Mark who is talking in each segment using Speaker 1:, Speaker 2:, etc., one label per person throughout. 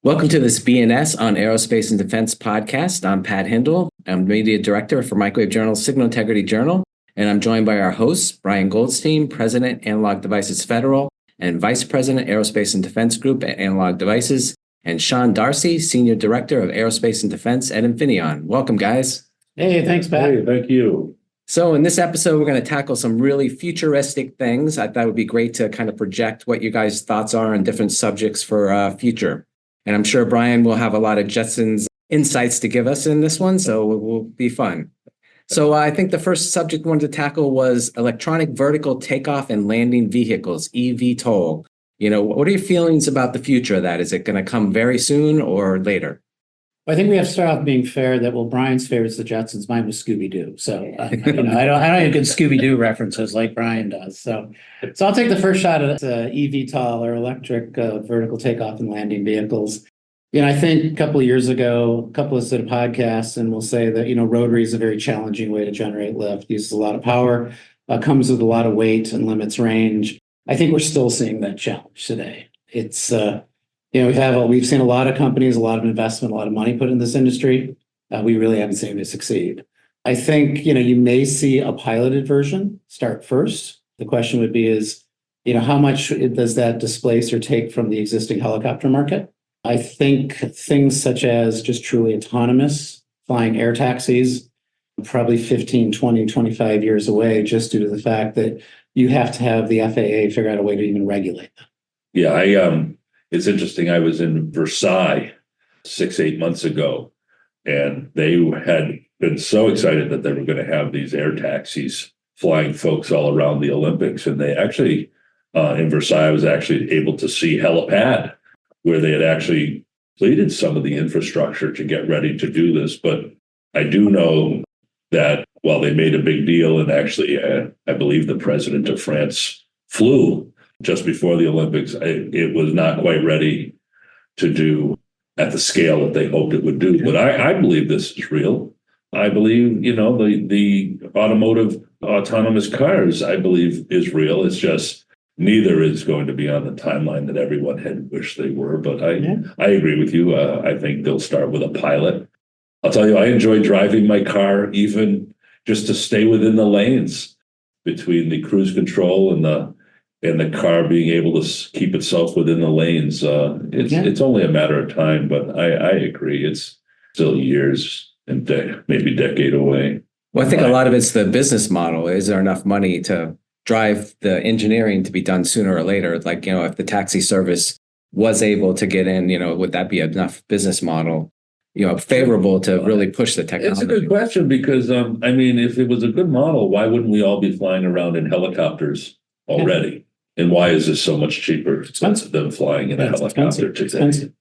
Speaker 1: Welcome to this BNS on Aerospace and Defense podcast. I'm Pat Hindle. I'm Media Director for Microwave Journal's Signal Integrity Journal, and I'm joined by our hosts, Brian Goldstein, President, Analog Devices Federal, and Vice President, Aerospace and Defense Group at Analog Devices, and Sean Darcy, Senior Director of Aerospace and Defense at Infineon. Welcome, guys.
Speaker 2: Hey, thanks, Pat.
Speaker 3: Hey, thank you.
Speaker 1: So in this episode, we're going to tackle some really futuristic things. I thought it would be great to kind of project what you guys' thoughts are on different subjects for future. And I'm sure Brian will have a lot of Jetson's insights to give us in this one, so it will be fun. So I think the first subject we wanted to tackle was electronic vertical takeoff and landing vehicles, eVTOL. What are your feelings about the future of that? Is it going to come very soon or later?
Speaker 2: Well, I think we have to start off being fair that, Brian's favorite is the Jetsons. Mine was Scooby-Doo. So, I don't even get Scooby-Doo references like Brian does. So I'll take the first shot at eVTOL or electric vertical takeoff and landing vehicles. I think a couple of years ago, a couple of set of podcasts, and we'll say that, rotary is a very challenging way to generate lift, uses a lot of power, comes with a lot of weight and limits range. I think we're still seeing that challenge today. It's, we've seen a lot of companies, a lot of investment, a lot of money put in this industry. We really haven't seen it succeed. I think, you may see a piloted version start first. The question would be how much does that displace or take from the existing helicopter market? I think things such as just truly autonomous flying air taxis, probably 15, 20, 25 years away, just due to the fact that you have to have the FAA figure out a way to even regulate them.
Speaker 3: Yeah, it's interesting. I was in Versailles 8 months ago, and they had been so excited that they were going to have these air taxis flying folks all around the Olympics. And they actually, in Versailles, I was actually able to see helipad, where they had actually completed some of the infrastructure to get ready to do this. But I do know that while they made a big deal, and actually, I believe the president of France flew just before the Olympics, it was not quite ready to do at the scale that they hoped it would do. But I believe this is real. I believe, the automotive autonomous cars, I believe, is real. It's just neither is going to be on the timeline that everyone had wished they were. But I agree with you. I think they'll start with a pilot. I'll tell you, I enjoy driving my car even just to stay within the lanes between the cruise control and the car being able to keep itself within the lanes. It's only a matter of time, but I agree. It's still years and maybe a decade away.
Speaker 1: Well, I think a lot of it's the business model. Is there enough money to drive the engineering to be done sooner or later? Like, if the taxi service was able to get in, would that be enough business model, favorable to really push the technology?
Speaker 3: It's a good question because, if it was a good model, why wouldn't we all be flying around in helicopters already? Yeah. And why is this so much cheaper than flying in a helicopter today?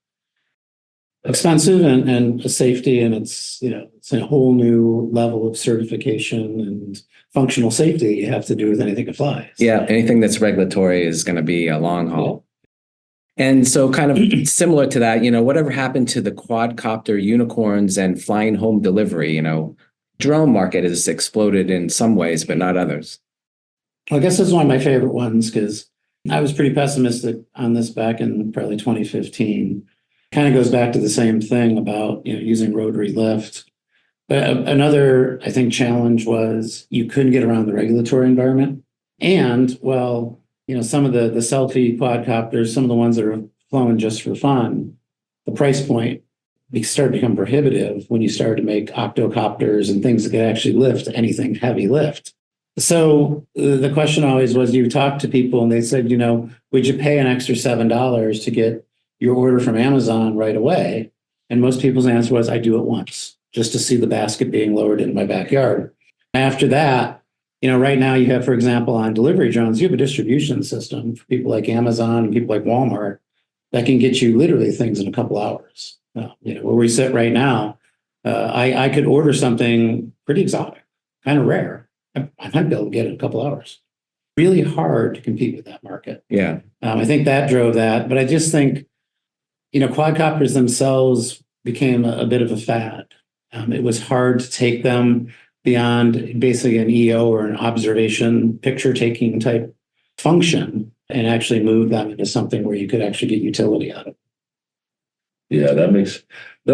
Speaker 2: Expensive and safety, and it's a whole new level of certification and functional safety you have to do with anything that flies.
Speaker 1: Yeah, anything that's regulatory is going to be a long haul. Yeah. And so kind of similar to that, whatever happened to the quadcopter unicorns and flying home delivery, drone market has exploded in some ways, but not others.
Speaker 2: I guess this is one of my favorite ones because I was pretty pessimistic on this back in probably 2015. Kind of goes back to the same thing about using rotary lift. But another, I think, challenge was you couldn't get around the regulatory environment. And some of the selfie quadcopters, some of the ones that are flown just for fun, the price point started to become prohibitive when you started to make octocopters and things that could actually lift anything heavy lift. So the question always was, you talk to people and they said, would you pay an extra $7 to get your order from Amazon right away? And most people's answer was, I do it once, just to see the basket being lowered in my backyard. After that, right now you have, for example, on delivery drones, you have a distribution system for people like Amazon and people like Walmart that can get you literally things in a couple hours. Where we sit right now, I could order something pretty exotic, kind of rare. I might be able to get it in a couple hours. Really hard to compete with that market.
Speaker 1: Yeah.
Speaker 2: I think that drove that. But I just think, quadcopters themselves became a bit of a fad. It was hard to take them beyond basically an EO or an observation picture taking type function and actually move them into something where you could actually get utility out of it.
Speaker 3: Yeah, that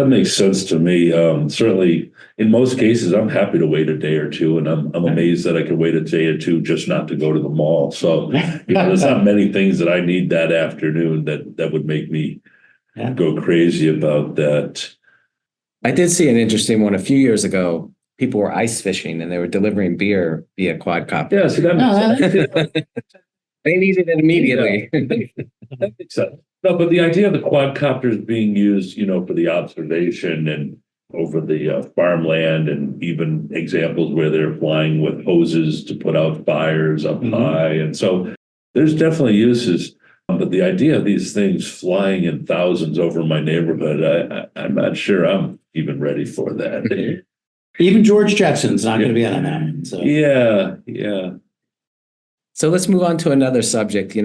Speaker 3: makes sense to me. Certainly, in most cases, I'm happy to wait a day or two, and I'm amazed that I could wait a day or two just not to go to the mall. So, there's not many things that I need that afternoon that would make me go crazy about that.
Speaker 1: I did see an interesting one a few years ago. People were ice fishing and they were delivering beer via quadcopter.
Speaker 3: Yeah, see that makes sense.
Speaker 1: They needed it immediately.
Speaker 3: That makes sense. No, but the idea of the quadcopters being used, for the observation and over the farmland, and even examples where they're flying with hoses to put out fires up high. And so there's definitely uses. But the idea of these things flying in thousands over my neighborhood, I'm not sure I'm even ready for that.
Speaker 2: Even George Jetson's not going to be on that. So.
Speaker 3: Yeah.
Speaker 1: So let's move on to another subject.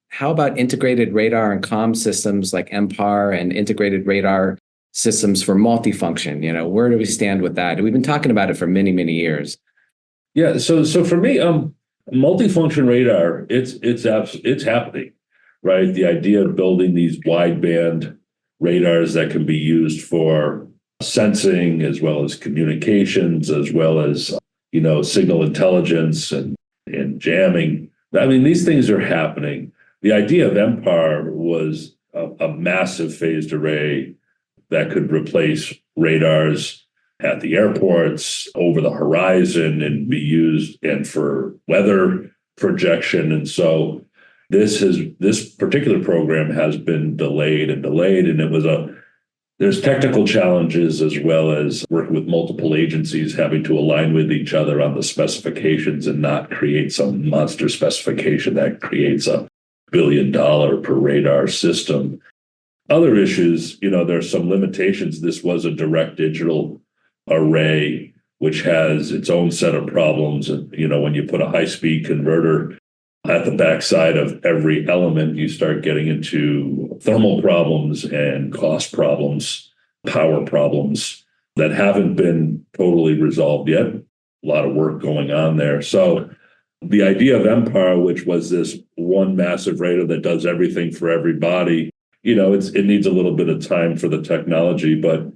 Speaker 1: How about integrated radar and comm systems like MPAR and integrated radar systems for multifunction? Where do we stand with that? We've been talking about it for many, many years.
Speaker 3: Yeah. So for me, multifunction radar, it's happening, right? The idea of building these wideband radars that can be used for sensing as well as communications, as well as, signal intelligence and jamming. I mean, these things are happening. The idea of MPAR was a massive phased array that could replace radars at the airports, over the horizon, and be used and for weather projection. And so this particular program has been delayed, and there's technical challenges, as well as working with multiple agencies having to align with each other on the specifications and not create some monster specification that creates $1 billion per radar system. Other issues, there's some limitations. This was a direct digital array, which has its own set of problems. And, when you put a high-speed converter at the backside of every element, you start getting into thermal problems and cost problems, power problems that haven't been totally resolved yet. A lot of work going on there. So the idea of MPAR, which was this one massive radar that does everything for everybody, it needs a little bit of time for the technology, but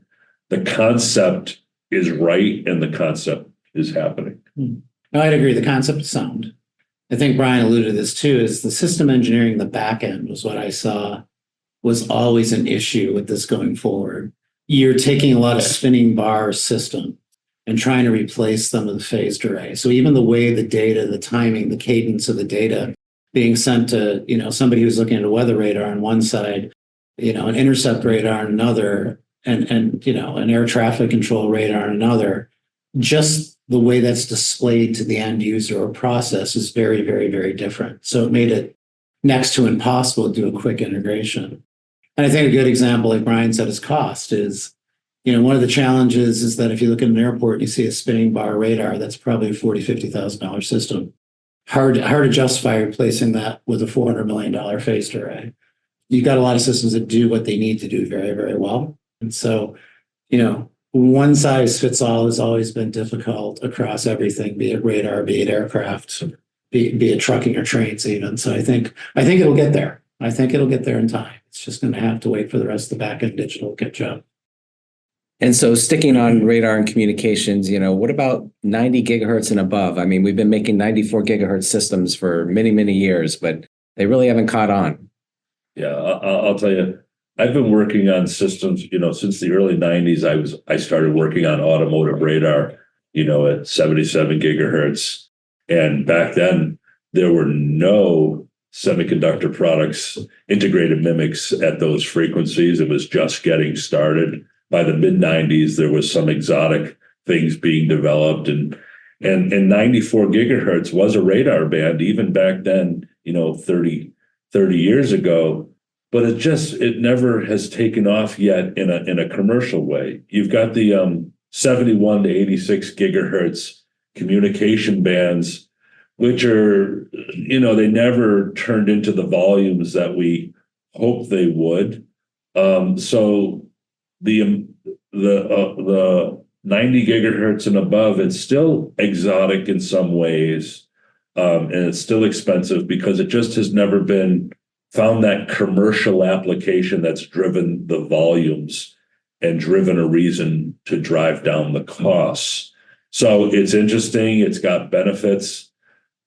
Speaker 3: the concept is right and the concept is happening.
Speaker 2: No, I'd agree. The concept is sound. I think Brian alluded to this too, is the system engineering, the back end was what I saw was always an issue with this going forward. You're taking a lot of spinning bar system and trying to replace them with a phased array. So even the way the data, the timing, the cadence of the data being sent to, somebody who's looking at a weather radar on one side, an intercept radar on another, and an air traffic control radar on another, just the way that's displayed to the end user or process is very, very, very different. So it made it next to impossible to do a quick integration. And I think a good example, like Brian said, is cost. Is, one of the challenges is that if you look at an airport and you see a spinning bar radar, that's probably a $40,000, $50,000 system. Hard to justify replacing that with a $400 million phased array. You've got a lot of systems that do what they need to do very, very well. And so, one size fits all has always been difficult across everything, be it radar, be it aircraft, be it trucking or trains even. So I think it'll get there. I think it'll get there in time. It's just going to have to wait for the rest of the back end digital to catch up.
Speaker 1: And so sticking on radar and communications, what about 90 gigahertz and above? I mean, we've been making 94 gigahertz systems for many, many years, but they really haven't caught on.
Speaker 3: Yeah, I'll tell you, I've been working on systems, since the early 90s. I started working on automotive radar, at 77 gigahertz. And back then, there were no semiconductor products, integrated mimics at those frequencies. It was just getting started. By the mid 90s, there was some exotic things being developed, and 94 gigahertz was a radar band even back then, 30 years ago. But it never has taken off yet in a commercial way. You've got the 71 to 86 gigahertz communication bands, which are, they never turned into the volumes that we hoped they would. So the 90 gigahertz and above, it's still exotic in some ways, and it's still expensive because it just has never been found that commercial application that's driven the volumes and driven a reason to drive down the costs. So it's interesting, it's got benefits,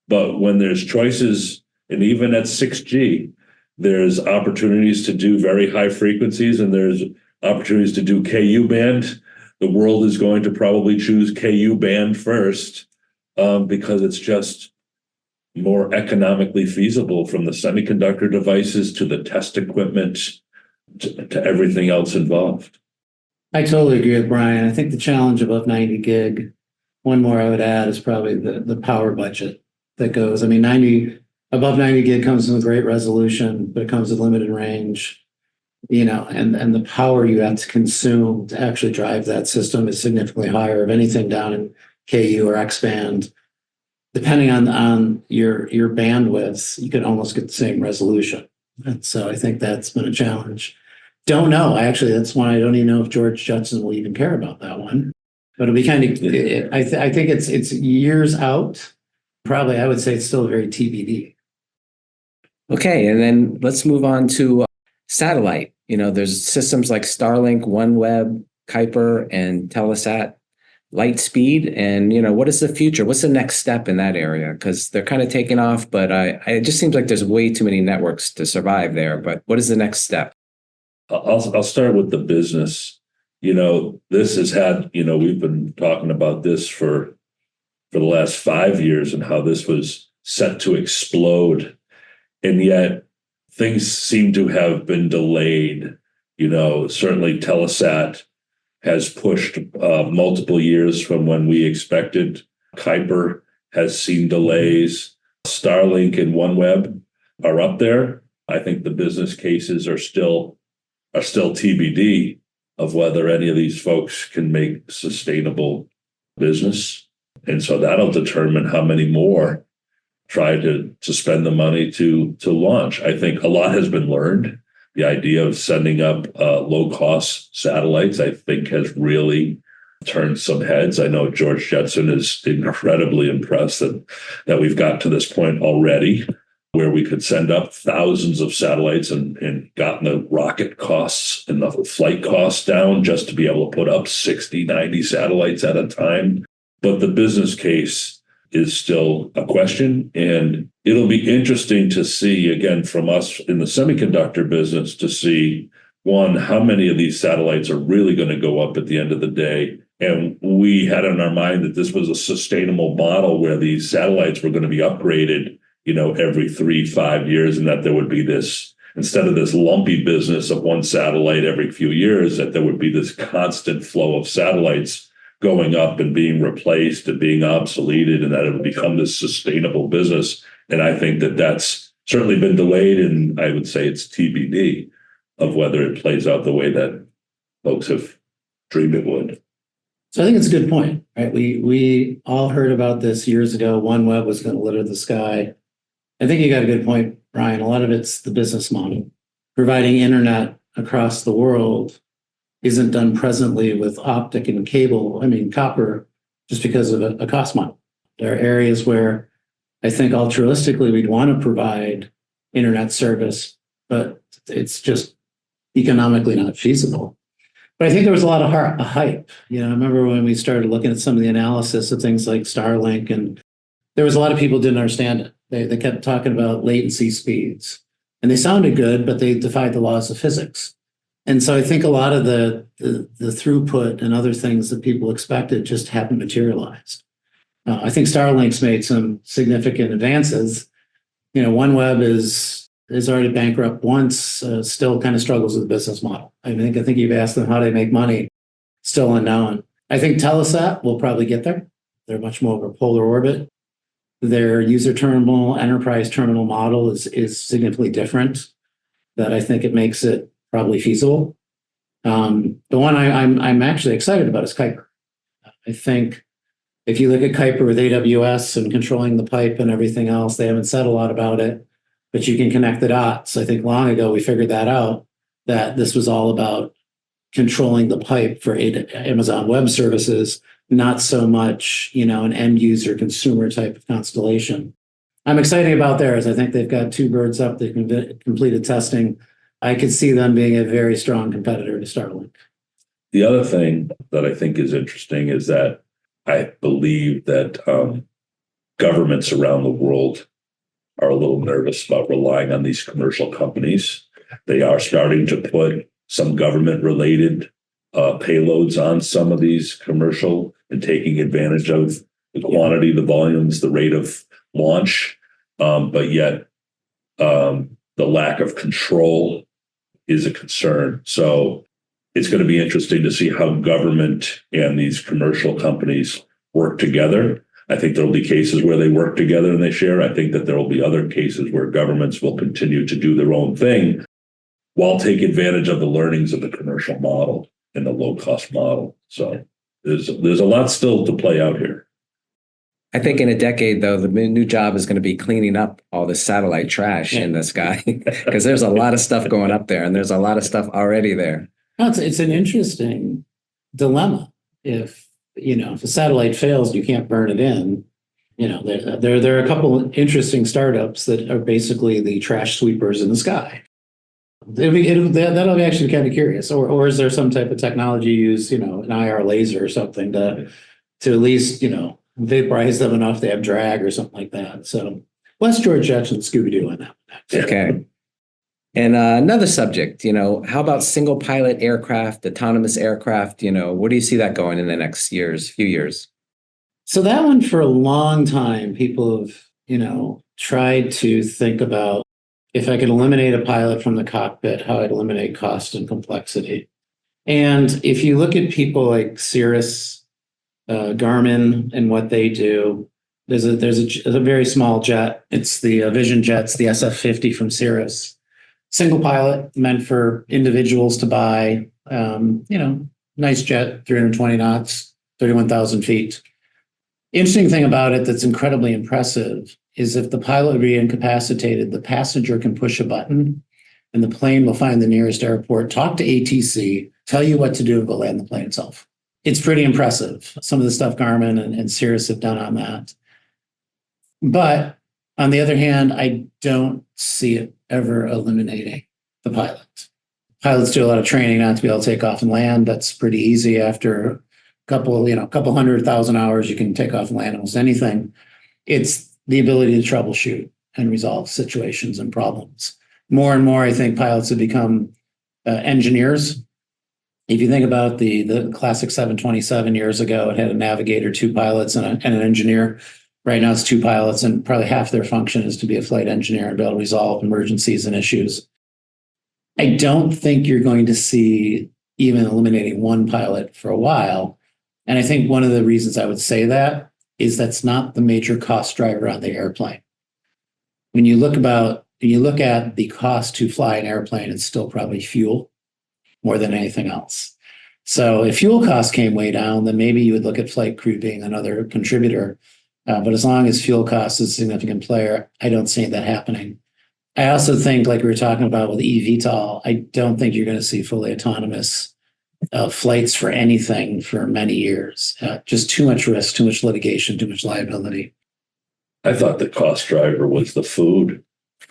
Speaker 3: but when there's choices, and even at 6G, there's opportunities to do very high frequencies and there's opportunities to do KU band. The world is going to probably choose KU band first because it's just more economically feasible, from the semiconductor devices to the test equipment to everything else involved.
Speaker 2: I totally agree with Brian. I think the challenge above 90 gig, one more I would add, is probably the power budget that goes. I mean, above 90 gig comes with great resolution, but it comes with limited range, and the power you have to consume to actually drive that system is significantly higher. If anything, down in KU or X band, depending on your bandwidth, you can almost get the same resolution. And so I think that's been a challenge. Don't know. That's one I don't even know if George Judson will even care about that one. But it'll be kind of. I think it's years out. Probably, I would say it's still very TBD.
Speaker 1: Okay, and then let's move on to satellite. There's systems like Starlink, OneWeb, Kuiper, and Telesat, Lightspeed. And, what is the future? What's the next step in that area? Because they're kind of taking off, but it just seems like there's way too many networks to survive there. But what is the next step?
Speaker 3: I'll start with the business. This has had, we've been talking about this for the last 5 years and how this was set to explode. And yet things seem to have been delayed. Certainly Telesat has pushed multiple years from when we expected. Kuiper has seen delays. Starlink and OneWeb are up there. I think the business cases are still TBD of whether any of these folks can make sustainable business. And so that'll determine how many more try to spend the money to launch. I think a lot has been learned. The idea of sending up low-cost satellites, I think, has really turned some heads. I know George Jetson is incredibly impressed that we've got to this point already, where we could send up thousands of satellites and gotten the rocket costs and the flight costs down just to be able to put up 60, 90 satellites at a time. But the business case is still a question. And it'll be interesting to see, again, from us in the semiconductor business, to see, one, how many of these satellites are really going to go up at the end of the day. And we had in our mind that this was a sustainable model where these satellites were going to be upgraded, every 3-5 years, and that there would be this, instead of this lumpy business of one satellite every few years, that there would be this constant flow of satellites going up and being replaced and being obsoleted, and that it would become this sustainable business. And I think that that's certainly been delayed, and I would say it's TBD of whether it plays out the way that folks have dreamed it would.
Speaker 2: So I think it's a good point, right? We all heard about this years ago. OneWeb was going to litter the sky. I think you got a good point, Brian. A lot of it's the business model. Providing internet across the world isn't done presently with optic and copper, just because of a cost model. There are areas where I think altruistically we'd want to provide internet service, but it's just economically not feasible. But I think there was a lot of hype. I remember when we started looking at some of the analysis of things like Starlink, and there was a lot of people who didn't understand it. They kept talking about latency speeds, and they sounded good, but they defied the laws of physics. And so I think a lot of the throughput and other things that people expected just haven't materialized. I think Starlink's made some significant advances. OneWeb is already bankrupt once, still kind of struggles with the business model. I think you've asked them how they make money, still unknown. I think Telesat will probably get there. They're much more of a polar orbit. Their user terminal, enterprise terminal model is significantly different. That I think it makes it probably feasible. The one I'm actually excited about is Kuiper. I think if you look at Kuiper with AWS and controlling the pipe and everything else, they haven't said a lot about it, but you can connect the dots. I think long ago we figured that out, that this was all about controlling the pipe for Amazon Web Services, not so much, an end user consumer type of constellation. I'm excited about theirs. I think they've got two birds up. They've completed testing. I could see them being a very strong competitor to Starlink.
Speaker 3: The other thing that I think is interesting is that I believe that governments around the world are a little nervous about relying on these commercial companies. They are starting to put some government related payloads on some of these commercial and taking advantage of the quantity, the volumes, the rate of launch. But yet the lack of control is a concern. So it's going to be interesting to see how government and these commercial companies work together. I think there'll be cases where they work together and they share. I think that there will be other cases where governments will continue to do their own thing while taking advantage of the learnings of the commercial model and the low cost model. So there's a lot still to play out here.
Speaker 1: I think in a decade, though, the new job is going to be cleaning up all the satellite trash in the sky because there's a lot of stuff going up there and there's a lot of stuff already there.
Speaker 2: No, it's an interesting dilemma. If a satellite fails, you can't burn it in. There are a couple of interesting startups that are basically the trash sweepers in the sky. That'll be actually kind of curious. Or is there some type of technology used, an IR laser or something to at least, vaporize them enough they have drag or something like that. So less George Jetson Scooby-Doo on that.
Speaker 1: Okay. And another subject, how about single pilot aircraft, autonomous aircraft? Where do you see that going in the next few years?
Speaker 2: So that one for a long time, people have, tried to think about if I could eliminate a pilot from the cockpit, how I'd eliminate cost and complexity. And if you look at people like Cirrus, Garmin and what they do, there's a very small jet. It's the Vision Jets, the SF-50 from Cirrus. Single pilot, meant for individuals to buy, nice jet, 320 knots, 31,000 feet. Interesting thing about it that's incredibly impressive is if the pilot would be incapacitated, the passenger can push a button and the plane will find the nearest airport, talk to ATC, tell you what to do, and go land the plane itself. It's pretty impressive, some of the stuff Garmin and Cirrus have done on that. But on the other hand, I don't see it ever eliminating the pilot. Pilots do a lot of training not to be able to take off and land. That's pretty easy. After a couple 100,000 hours, you can take off and land almost anything. It's the ability to troubleshoot and resolve situations and problems. More and more, I think pilots have become engineers. If you think about the classic 727 years ago, it had a navigator, two pilots, and an engineer. Right now, it's two pilots, and probably half their function is to be a flight engineer and be able to resolve emergencies and issues. I don't think you're going to see even eliminating one pilot for a while. And I think one of the reasons I would say that is that's not the major cost driver on the airplane. When you look at the cost to fly an airplane, it's still probably fuel more than anything else. So if fuel costs came way down, then maybe you would look at flight crew being another contributor. But as long as fuel cost is a significant player, I don't see that happening. I also think, like we were talking about with eVTOL, I don't think you're going to see fully autonomous flights for anything for many years. Just too much risk, too much litigation, too much liability.
Speaker 3: I thought the cost driver was the food.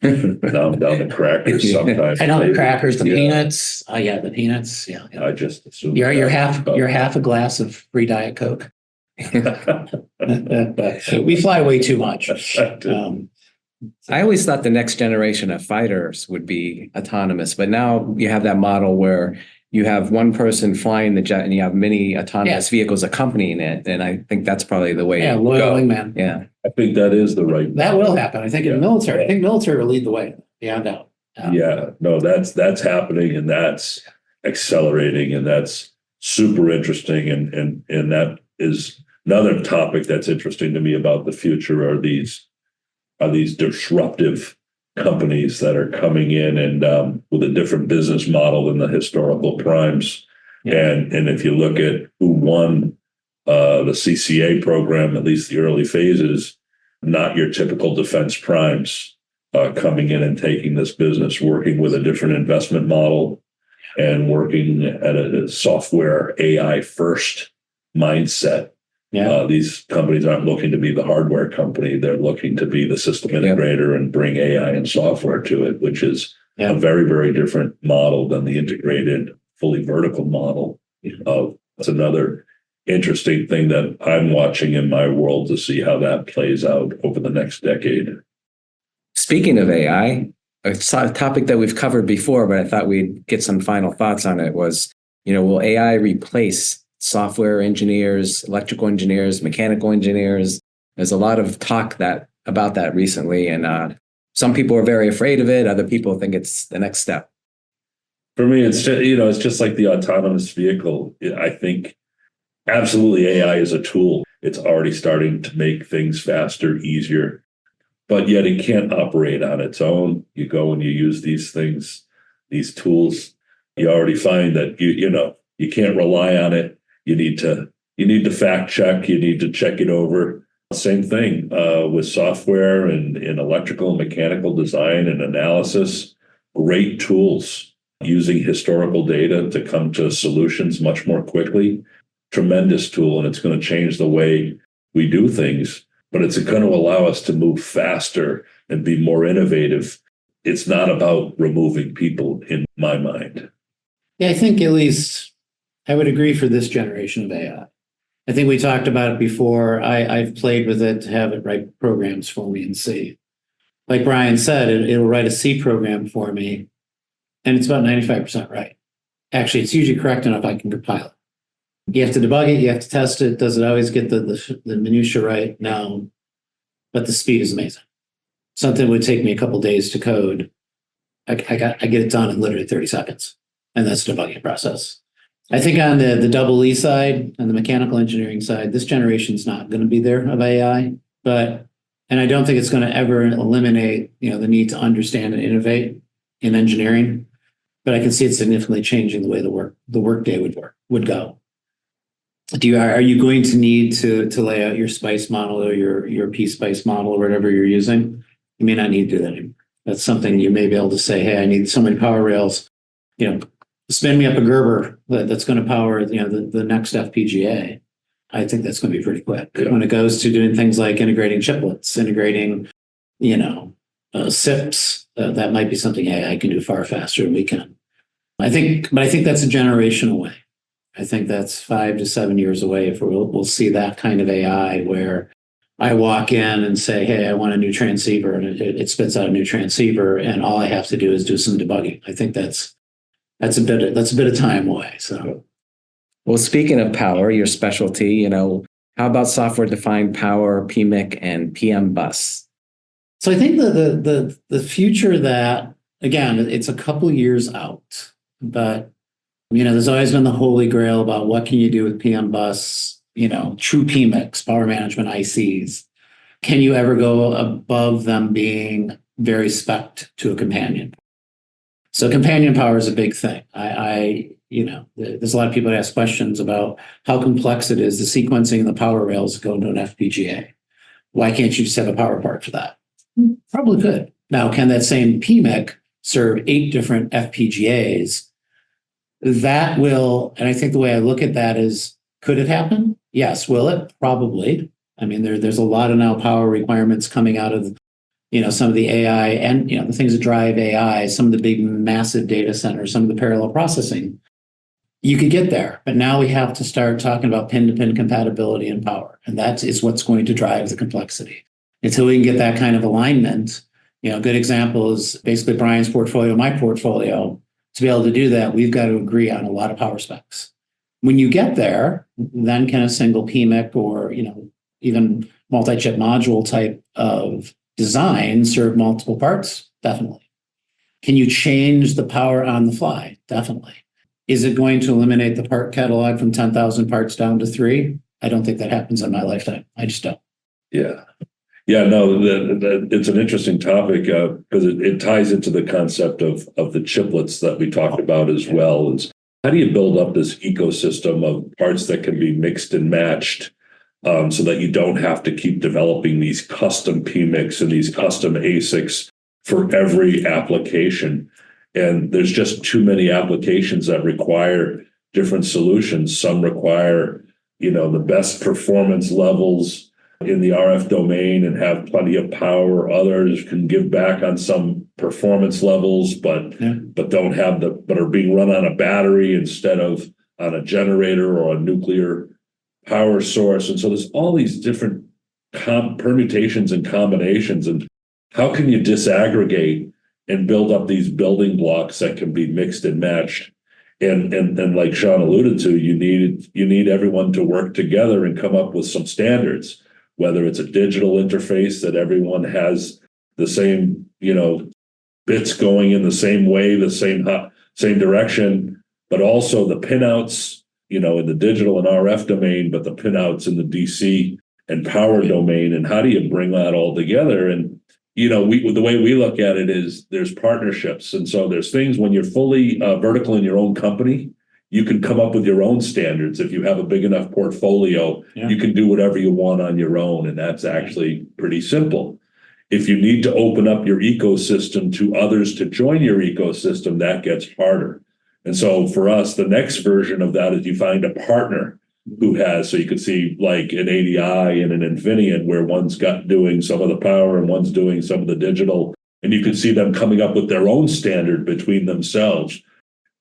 Speaker 3: Now I'm down to crackers sometimes.
Speaker 2: I know the crackers, the peanuts. The peanuts. Yeah.
Speaker 3: I just assume
Speaker 2: you're half a glass of free Diet Coke. We fly way too much.
Speaker 1: I always thought the next generation of fighters would be autonomous, but now you have that model where you have one person flying the jet and you have many autonomous vehicles accompanying it. And I think that's probably the way.
Speaker 2: Yeah, loyal wingman.
Speaker 1: Yeah.
Speaker 3: I think that is the right.
Speaker 2: That will happen. I think in the military. I think military will lead the way, beyond doubt.
Speaker 3: That's happening and that's accelerating and that's super interesting. And that is another topic that's interesting to me about the future are these disruptive companies that are coming in and with a different business model than the historical primes. Yeah. And if you look at who won the CCA program, at least the early phases, not your typical defense primes coming in and taking this business, working with a different investment model and working at a software AI first mindset
Speaker 2: Yeah.
Speaker 3: These companies aren't looking to be the hardware company. They're looking to be the system integrator and bring AI and software to it, which is a very, very different model than the integrated, fully vertical model. That's another interesting thing that I'm watching in my world to see how that plays out over the next decade.
Speaker 1: Speaking of AI, a topic that we've covered before, but I thought we'd get some final thoughts on it was, will AI replace software engineers, electrical engineers, mechanical engineers? There's a lot of talk about that recently, and some people are very afraid of it. Other people think it's the next step.
Speaker 3: For me, it's just, it's just like the autonomous vehicle. I think absolutely AI is a tool. It's already starting to make things faster, easier, but yet it can't operate on its own. You go and you use these things, these tools. You already find that you can't rely on it. You need to fact check. You need to check it over. Same thing with software and in electrical and mechanical design and analysis. Great tools using historical data to come to solutions much more quickly. Tremendous tool, and it's going to change the way we do things, but it's going to allow us to move faster and be more innovative. It's not about removing people in my mind.
Speaker 2: Yeah, I think at least I would agree for this generation of AI. I think we talked about it before. I've played with it to have it write programs for me in C. Like Brian said, it'll write a C program for me, and it's about 95% right. Actually, it's usually correct enough I can compile it. You have to debug it, you have to test it. Does it always get the minutia right? No, but the speed is amazing. Something would take me a couple days to code. I get it done in literally 30 seconds, and that's the debugging process. I think on the double E side, on the mechanical engineering side, this generation's not going to be there of AI, and I don't think it's going to ever eliminate, the need to understand and innovate in engineering, but I can see it significantly changing the way the workday would go. Are you going to need to lay out your spice model or your P-spice model or whatever you're using? You may not need to do that anymore. That's something you may be able to say, hey, I need so many power rails, spin me up a Gerber that's going to power, the next FPGA. I think that's going to be pretty quick.
Speaker 3: Yeah.
Speaker 2: When it goes to doing things like integrating chiplets, integrating, SIPs, that might be something AI can do far faster than we can. I think that's a generation away. I think that's 5 to 7 years away if we'll see that kind of AI where I walk in and say, hey, I want a new transceiver, and it spits out a new transceiver, and all I have to do is do some debugging. I think that's a bit of time away. So,
Speaker 1: well, speaking of power, your specialty, how about software-defined power, PMIC, and PM bus?
Speaker 2: So I think the future that, again, it's a couple years out, but there's always been the holy grail about what can you do with PM bus, true PMICs, power management ICs. Can you ever go above them being very spec'd to a companion? So companion power is a big thing. There's a lot of people that ask questions about how complex it is, the sequencing of the power rails go into an FPGA. Why can't you just have a power part for that? Probably could. Now, can that same PMIC serve 8 different FPGAs? That will, and I think the way I look at that is, could it happen? Yes. Will it? Probably. I mean, there's a lot of now power requirements coming out of, some of the AI and, the things that drive AI, some of the big massive data centers, some of the parallel processing. You could get there, but now we have to start talking about pin-to-pin compatibility and power. And that is what's going to drive the complexity. Until we can get that kind of alignment, a good example is basically Brian's portfolio, my portfolio. To be able to do that, we've got to agree on a lot of power specs. When you get there, then can a single PMIC or even multi-chip module type of design serve multiple parts? Definitely. Can you change the power on the fly? Definitely. Is it going to eliminate the part catalog from 10,000 parts down to 3? I don't think that happens in my lifetime. I just don't.
Speaker 3: Yeah. Yeah, no, it's an interesting topic because it ties into the concept of the chiplets that we talked about as well. Is how do you build up this ecosystem of parts that can be mixed and matched so that you don't have to keep developing these custom PMICs and these custom ASICs for every application? And there's just too many applications that require different solutions. Some require the best performance levels in the RF domain and have plenty of power. Others can give back on some performance levels, but don't have but are being run on a battery instead of on a generator or a nuclear power source. And so there's all these different permutations and combinations. And how can you disaggregate and build up these building blocks that can be mixed and matched? And like Sean alluded to, you need everyone to work together and come up with some standards, whether it's a digital interface that everyone has the same, bits going in the same way, the same direction, but also the pinouts, in the digital and RF domain, but the pinouts in the DC and power domain. And how do you bring that all together? And the way we look at it is there's partnerships. And so there's things when you're fully vertical in your own company, you can come up with your own standards. If you have a big enough portfolio, you can do whatever you want on your own. And that's actually pretty simple. If you need to open up your ecosystem to others to join your ecosystem, that gets harder. And so for us, the next version of that is you find a partner who has, so you can see like an ADI and an Infineon where one's doing some of the power and one's doing some of the digital, and you can see them coming up with their own standard between themselves.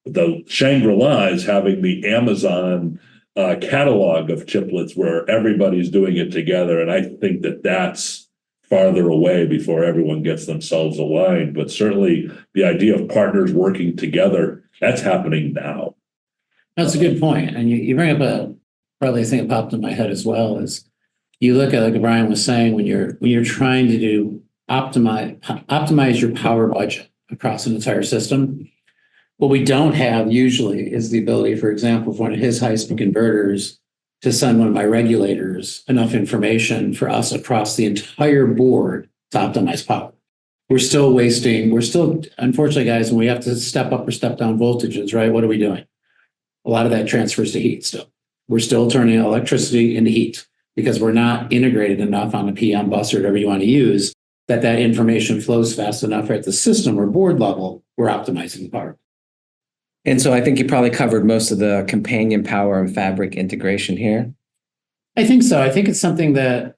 Speaker 3: The Shangri-La is having the Amazon catalog of chiplets where everybody's doing it together, and I think that's farther away before everyone gets themselves aligned. But certainly the idea of partners working together, that's happening now.
Speaker 2: That's a good point. And you bring up probably a thing that popped in my head as well is you look at, like Brian was saying, when you're trying to optimize your power budget across an entire system. What we don't have usually is the ability, for example, for one of his high-speed converters to send one of my regulators enough information for us across the entire board to optimize power. We're still, unfortunately, guys, when we have to step up or step down voltages, right? What are we doing? A lot of that transfers to heat still. We're still turning electricity into heat because we're not integrated enough on the PM bus or whatever you want to use that information flows fast enough at the system or board level. We're optimizing the power.
Speaker 1: And so I think you probably covered most of the companion power and fabric integration here.
Speaker 2: I think so. I think it's something that,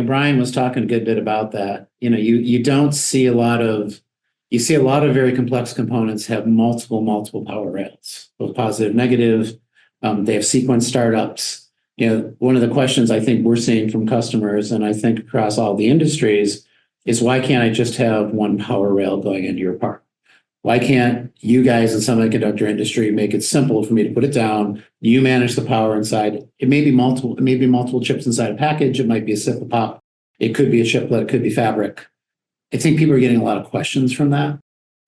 Speaker 2: Brian was talking a good bit about that. You don't see you see a lot of very complex components have multiple power rails, both positive, negative. They have sequence startups. One of the questions I think we're seeing from customers, and I think across all the industries, is why can't I just have one power rail going into your part? Why can't you guys in the semiconductor industry make it simple for me to put it down? You manage the power inside. It may be multiple chips inside a package. It might be a SIPA pop. It could be a chiplet. It could be fabric. I think people are getting a lot of questions from that.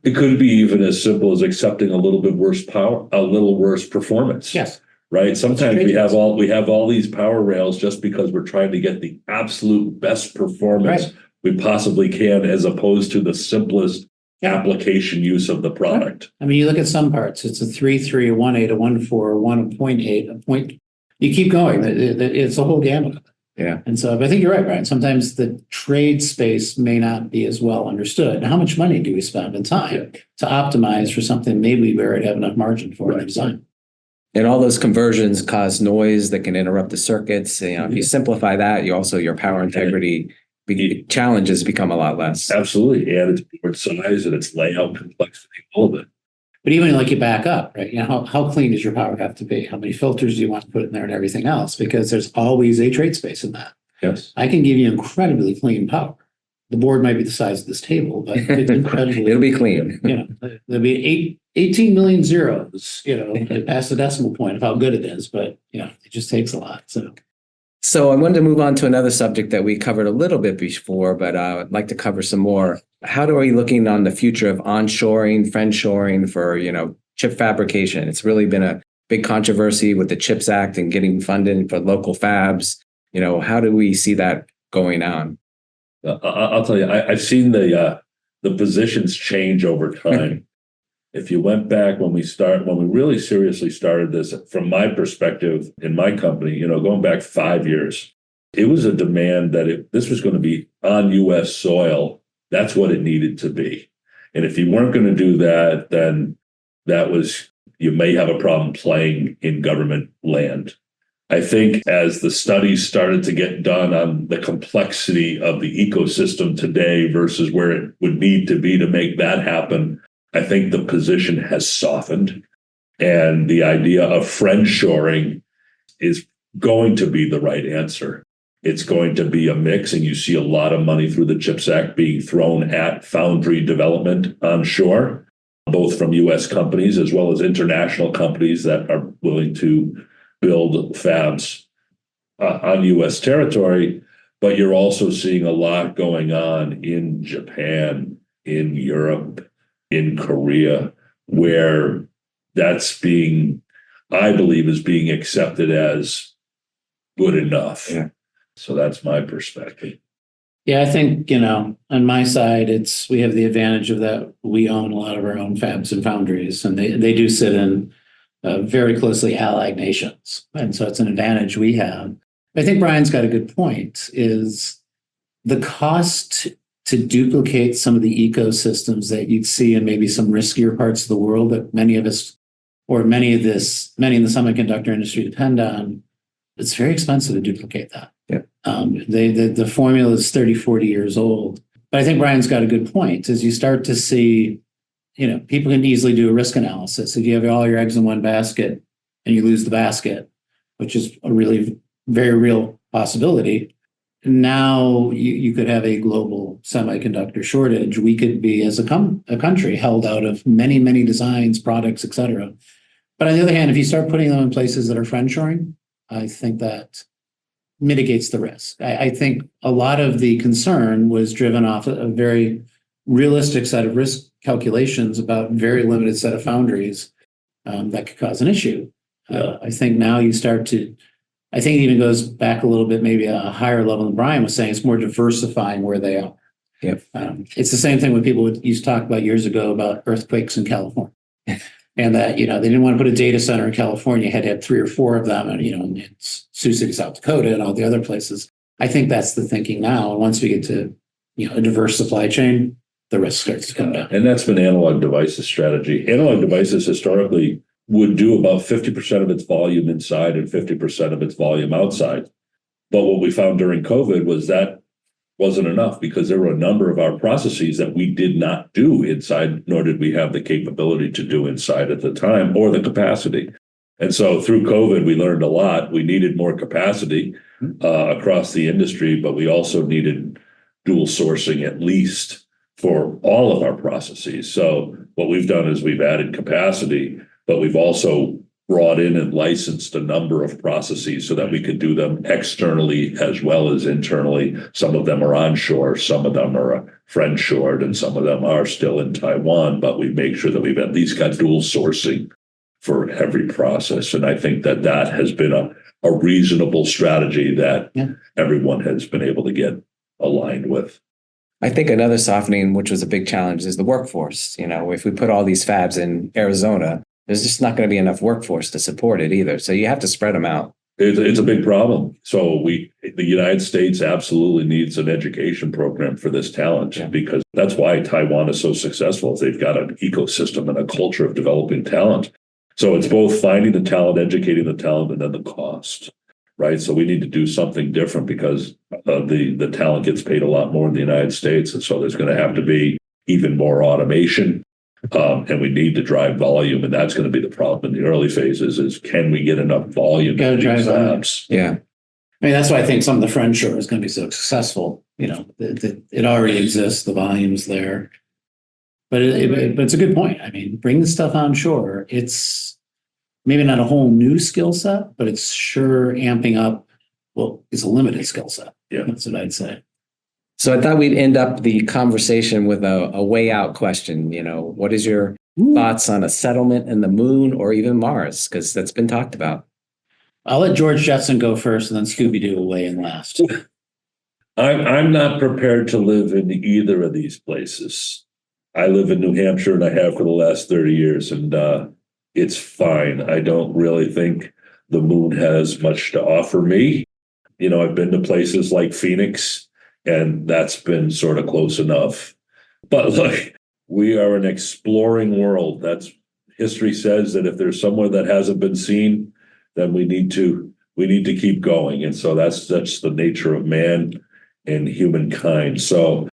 Speaker 3: It could be even as simple as accepting a little bit worse power, a little worse performance.
Speaker 2: Yes.
Speaker 3: Right. Sometimes we have all these power rails just because we're trying to get the absolute best performance we possibly can, as opposed to the simplest application use of the product.
Speaker 2: I mean, you look at some parts, it's a 3.3, a 1.8, a 1.4, a 1.8, a point. You keep going. It's a whole gamut.
Speaker 1: Yeah.
Speaker 2: And so, but I think you're right, Brian. Sometimes the trade space may not be as well understood. How much money do we spend and time to optimize for something maybe we already have enough margin for in the design?
Speaker 1: And all those conversions cause noise that can interrupt the circuits. If you simplify that, your power integrity challenges become a lot less.
Speaker 3: Absolutely. And its board size and its layout complexity, all of it.
Speaker 2: But even like you back up, right? How clean does your power have to be? How many filters do you want to put in there and everything else? Because there's always a trade space in that.
Speaker 3: Yes.
Speaker 2: I can give you incredibly clean power. The board might be the size of this table, but it's incredibly.
Speaker 1: It'll be clean.
Speaker 2: There'll be 18 million zeros, past the decimal point of how good it is. But, it just takes a lot.
Speaker 1: So I wanted to move on to another subject that we covered a little bit before, but I'd like to cover some more. How are we looking on the future of onshoring, friendshoring for, chip fabrication? It's really been a big controversy with the CHIPS Act and getting funding for local fabs. How do we see that going on?
Speaker 3: I'll tell you, I've seen the positions change over time. If you went back when we really seriously started this, from my perspective in my company, going back 5 years, it was a demand that this was going to be on U.S. soil. That's what it needed to be. And if you weren't going to do that, then you may have a problem playing in government land. I think as the studies started to get done on the complexity of the ecosystem today versus where it would need to be to make that happen, I think the position has softened. And the idea of friendshoring is going to be the right answer. It's going to be a mix, and you see a lot of money through the CHIPS Act being thrown at foundry development onshore, both from US companies as well as international companies that are willing to build fabs on US territory. But you're also seeing a lot going on in Japan, in Europe, in Korea, where that's being, I believe, is being accepted as good enough.
Speaker 1: Yeah.
Speaker 3: So that's my perspective.
Speaker 2: Yeah, I think, on my side, we have the advantage of that we own a lot of our own fabs and foundries, and they do sit in very closely allied nations. And so it's an advantage we have. I think Brian's got a good point, is the cost to duplicate some of the ecosystems that you'd see in maybe some riskier parts of the world that many of us, or many in the semiconductor industry depend on. It's very expensive to duplicate that.
Speaker 1: Yeah.
Speaker 2: The formula is 30, 40 years old. But I think Brian's got a good point, as you start to see, people can easily do a risk analysis. If you have all your eggs in one basket and you lose the basket, which is a really very real possibility, now you could have a global semiconductor shortage. We could be, as a country, held out of many, many designs, products, et cetera. But on the other hand, if you start putting them in places that are friendshoring, I think that mitigates the risk. I think a lot of the concern was driven off a very realistic set of risk calculations about very limited set of foundries that could cause an issue. I think now I think it even goes back a little bit, maybe a higher level than Brian was saying. It's more diversifying where they are.
Speaker 1: Yep.
Speaker 2: It's the same thing when people used to talk about years ago about earthquakes in California. And that, they didn't want to put a data center in California, had to have 3 or 4 of them, and, in Sioux City, South Dakota, and all the other places. I think that's the thinking now. And once we get to, a diverse supply chain, the risk starts to come down.
Speaker 3: And that's been Analog Devices' strategy. Analog Devices historically would do about 50% of its volume inside and 50% of its volume outside. But what we found during COVID was that wasn't enough, because there were a number of our processes that we did not do inside, nor did we have the capability to do inside at the time, or the capacity. And so through COVID, we learned a lot. We needed more capacity across the industry, but we also needed dual sourcing at least for all of our processes. So what we've done is we've added capacity, but we've also brought in and licensed a number of processes so that we could do them externally as well as internally. Some of them are onshore, some of them are friend-shored, and some of them are still in Taiwan, but we make sure that we've at least got dual sourcing for every process. And I think that has been a reasonable strategy that everyone has been able to get aligned with.
Speaker 1: I think another softening, which was a big challenge, is the workforce. If we put all these fabs in Arizona, there's just not going to be enough workforce to support it either. So you have to spread them out.
Speaker 3: It's a big problem. So the United States absolutely needs an education program for this talent, because that's why Taiwan is so successful. They've got an ecosystem and a culture of developing talent. So it's both finding the talent, educating the talent, and then the cost, right? So we need to do something different, because the talent gets paid a lot more in the United States. And so there's going to have to be even more automation. And we need to drive volume, and that's going to be the problem in the early phases, is can we get enough volume in these labs?
Speaker 1: Yeah.
Speaker 2: That's why I think some of the friendshore is going to be so successful. It already exists, the volume's there. But it's a good point. Bring the stuff onshore. It's maybe not a whole new skill set, but it's sure amping up. Well, it's a limited skill set.
Speaker 3: Yeah.
Speaker 2: That's what I'd say.
Speaker 1: So I thought we'd end up the conversation with a way out question. What is your thoughts on a settlement in the moon or even Mars? Because that's been talked about.
Speaker 2: I'll let George Jetson go first, and then Scooby-Doo will weigh in last.
Speaker 3: I'm not prepared to live in either of these places. I live in New Hampshire, and I have for the last 30 years, and it's fine. I don't really think the moon has much to offer me. I've been to places like Phoenix, and that's been sort of close enough. But look, we are an exploring world. History says that if there's somewhere that hasn't been seen, then we need to we need to keep going. And so that's the nature of man and humankind. So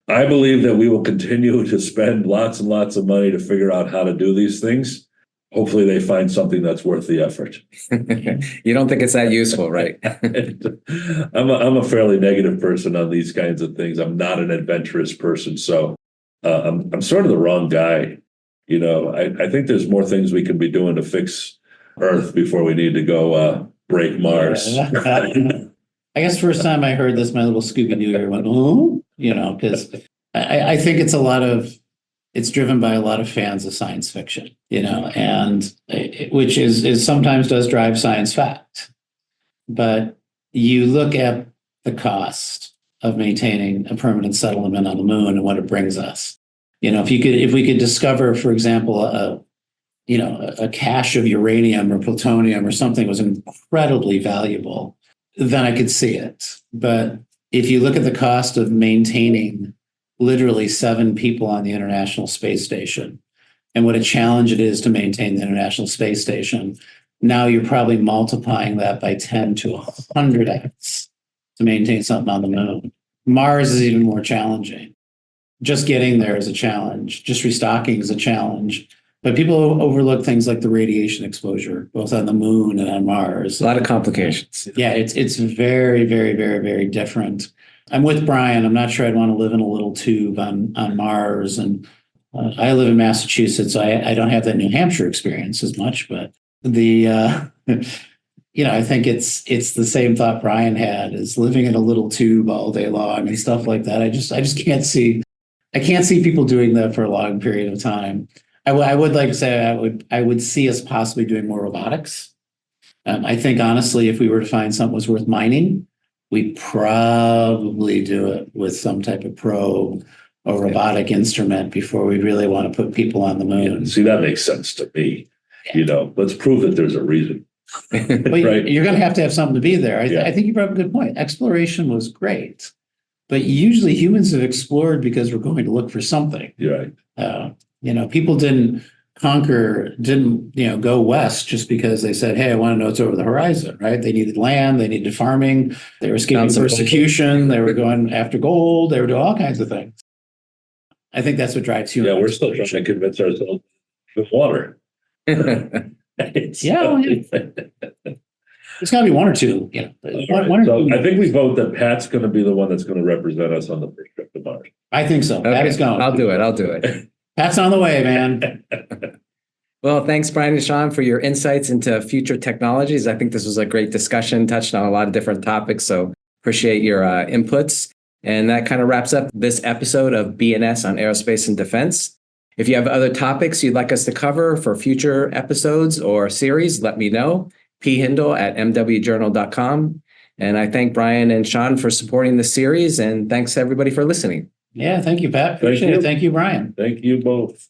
Speaker 3: I believe that we will continue to spend lots and lots of money to figure out how to do these things. Hopefully they find something that's worth the effort.
Speaker 1: You don't think it's that useful, right?
Speaker 3: I'm a fairly negative person on these kinds of things. I'm not an adventurous person. So I'm sort of the wrong guy. You know, I think there's more things we could be doing to fix Earth before we need to go break Mars.
Speaker 2: Yeah. I guess first time I heard this, my little Scooby-Doo ear went, oh, you know, because I think it's driven by a lot of fans of science fiction, you know, and which is sometimes does drive science fact. But you look at the cost of maintaining a permanent settlement on the moon and what it brings us. You know, if we could discover, for example, a cache of uranium or plutonium or something was incredibly valuable, then I could see it. But if you look at the cost of maintaining literally 7 people on the International Space Station and what a challenge it is to maintain the International Space Station, now you're probably multiplying that by 10 to 100x to maintain something on the moon. Mars is even more challenging. Just getting there is a challenge. Just restocking is a challenge. But people overlook things like the radiation exposure, both on the moon and on Mars.
Speaker 1: A lot of complications.
Speaker 2: Yeah, it's very, very, very, very different. I'm with Brian. I'm not sure I'd want to live in a little tube on Mars. And I live in Massachusetts, so I don't have that New Hampshire experience as much. But the I think it's the same thought Brian had, is living in a little tube all day long and stuff like that. I just can't see. I can't see people doing that for a long period of time. I would like to say I would see us possibly doing more robotics. I think honestly, if we were to find something was worth mining, we'd probably do it with some type of probe or robotic instrument before we really want to put people on the moon.
Speaker 3: Yeah, see, that makes sense to me. You know, let's prove that there's a reason.
Speaker 2: But
Speaker 3: Right.
Speaker 2: you're going to have something to be there. I think you brought up a good point. Exploration was great, but usually humans have explored because we're going to look for something.
Speaker 3: You're right.
Speaker 2: People didn't go west just because they said, hey, I want to know what's over the horizon, right? They needed land, they needed farming, they were escaping persecution, they were going after gold, they were doing all kinds of things. I think that's what drives humans.
Speaker 3: Yeah, we're still trying to convince ourselves with water.
Speaker 2: It's got to be one or two. One or
Speaker 3: So
Speaker 2: two.
Speaker 3: I think we vote that Pat's going to be the one that's going to represent us on the first trip to Mars.
Speaker 2: I think so. Pat is going.
Speaker 1: I'll do it.
Speaker 2: Pat's on the way, man.
Speaker 1: Well, thanks, Brian and Sean, for your insights into future technologies. I think this was a great discussion, touched on a lot of different topics. So appreciate your inputs. And that kind of wraps up this episode of BNS on aerospace and defense. If you have other topics you'd like us to cover for future episodes or series, let me know. phindle@mwjournal.com. And I thank Brian and Sean for supporting the series. And thanks everybody for listening.
Speaker 2: Yeah, thank you, Pat. Appreciate it. Thank you, Brian.
Speaker 3: Thank you both.